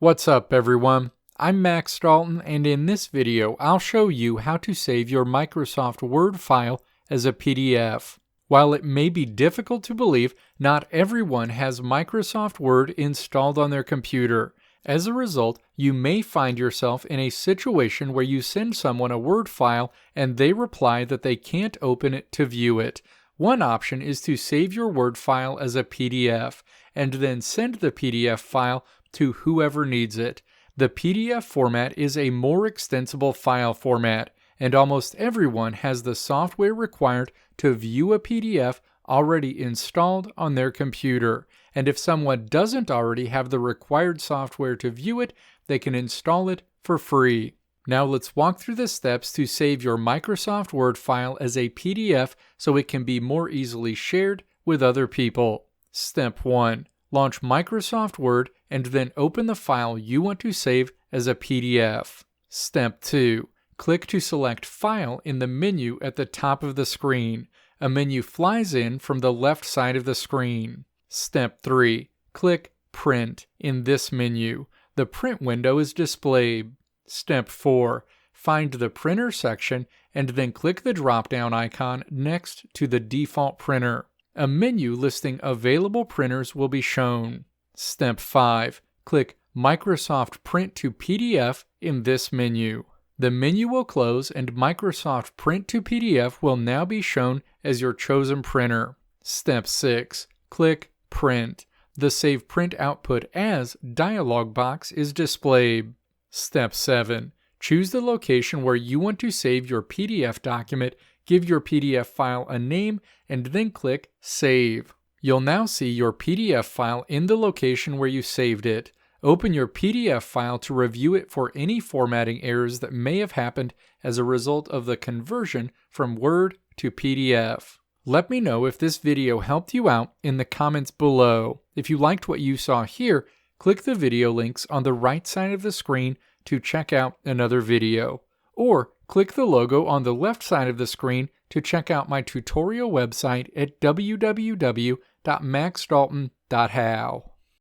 What's up everyone? I'm Max Dalton, and in this video I'll show you how to save your Microsoft Word file as a PDF. While it may be difficult to believe, not everyone has Microsoft Word installed on their computer. As a result, you may find yourself in a situation where you send someone a Word file and they reply that they can't open it to view it. One option is to save your Word file as a PDF and then send the PDF file to whoever needs it. The PDF format is a more extensible file format, and almost everyone has the software required to view a PDF already installed on their computer. And if someone doesn't already have the required software to view it, they can install it for free. Now let's walk through the steps to save your Microsoft Word file as a PDF so it can be more easily shared with other people. Step 1. Launch Microsoft Word and then open the file you want to save as a PDF. Step 2. Click to select File in the menu at the top of the screen. A menu flies in from the left side of the screen. Step 3. Click Print in this menu. The print window is displayed. Step 4. Find the Printer section and then click the drop-down icon next to the default printer. A menu listing available printers will be shown. Step 5. Click Microsoft Print to PDF in this menu. The menu will close and Microsoft Print to PDF will now be shown as your chosen printer. Step 6. Click Print. The Save Print Output As dialog box is displayed. Step 7. Choose the location where you want to save your PDF document, give your PDF file a name, and then click Save. You'll now see your PDF file in the location where you saved it. Open your PDF file to review it for any formatting errors that may have happened as a result of the conversion from Word to PDF. Let me know if this video helped you out in the comments below. If you liked what you saw here, click the video links on the right side of the screen to check out another video. Or click the logo on the left side of the screen to check out my tutorial website at www.maxdalton.how.